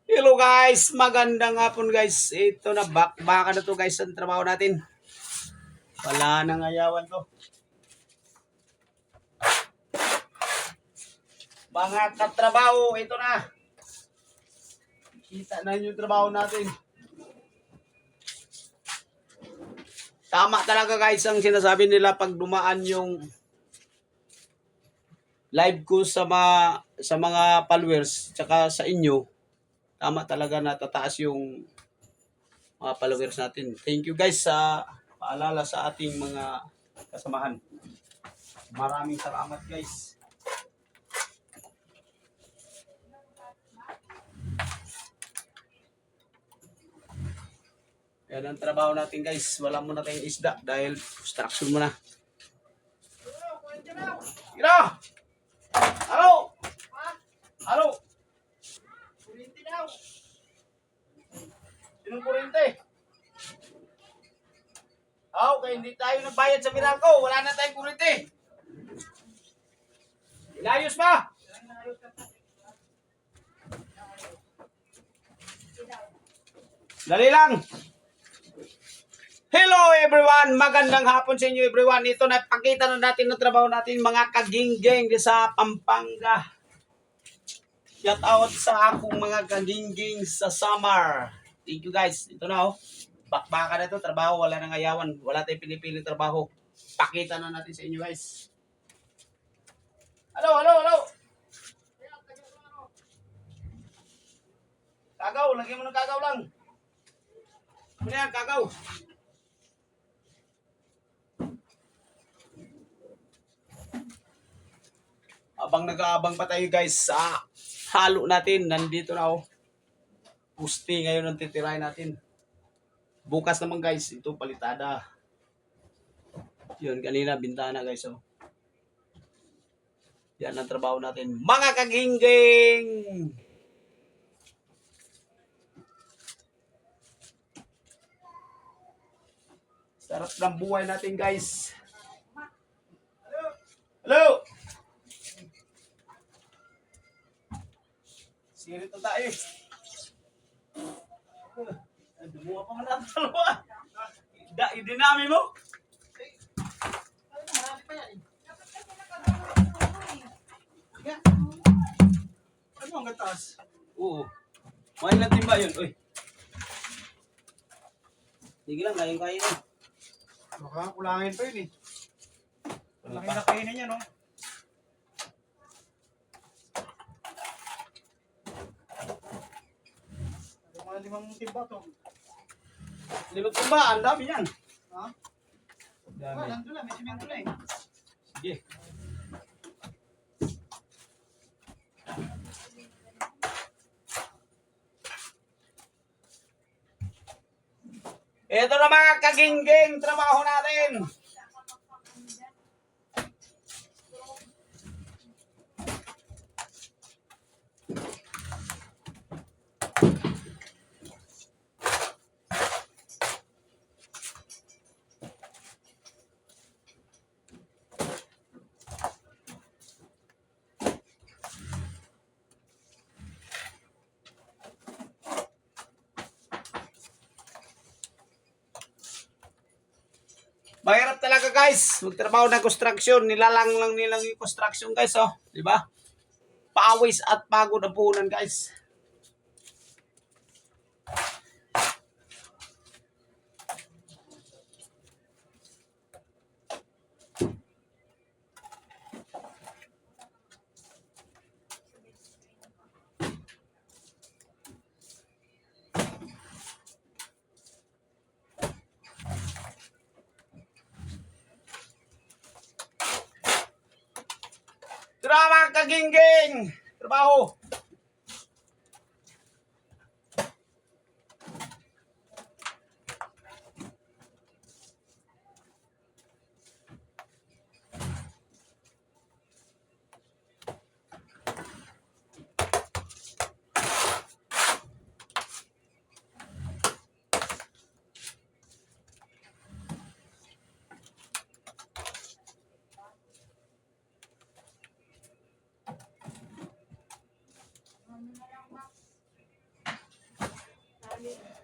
Hello guys, magandang hapon guys. Ito na baka na to guys ang trabaho natin. Wala nang ayawan to. Mga katrabaho, ito na. Kita na yung trabaho natin. Tama talaga guys ang sinasabi nila pag dumaan yung live ko sa mga followers tsaka sa inyo. Tama talaga na tataas yung mga followers natin. Thank you guys sa paalala sa ating mga kasamahan. Maraming salamat guys. Yan ang trabaho natin guys. Wala muna tayong isda dahil construction muna. Ira! Halo! Halo! Kuryente daw. Sinong kuryente? Okay, hindi tayo nagbayad sa Meralco. Wala na tayong kuryente. Inayos pa! Dali lang! Hello everyone! Magandang hapon sa inyo everyone. Ito na, pakita na natin ng trabaho natin mga kagingging sa Pampanga. Shout out sa akong mga kagingging sa Samar. Thank you guys. Ito na oh. Bakbaka na ito. Trabaho. Wala nang ayawan. Wala tayong pinipiling trabaho. Pakita na natin sa inyo guys. Hello, hello, hello. Kagaw. Lagyan mo ng kagaw lang. Ano yan? Kagaw. Abang nag-aabang pa tayo guys sa halo natin. Nandito na oh. Pusti ngayon ang titirahin natin. Bukas naman guys, ito palitada. Yun, kanina bintana guys oh. Yan ang trabaho natin. Mga kagingging! Sarap ng buhay natin guys. Hello! Sirit na tayo. Dumuha pa man ang dalawa. Idinami mo. Marami pa yan. Ano ang gatas? Oo. May ilang timba yun. Uy. Sige lang, kain-kain eh. Baka kulangin pa yun eh. Wala Laki pa. na kainin niya, no? Ano mga 5 timba to? Limang timba, ang dami yan. Ha? Dami. Nandun na, may simento na eh. Sige. Ito na mga kagingging trabaho natin. Mahirap talaga guys, magtrabaho ng construction, nilalang lang nilang yung construction guys oh, di ba? Pawis at pagod ang puhunan guys. Tara mga kagingging, trabaho. kanin.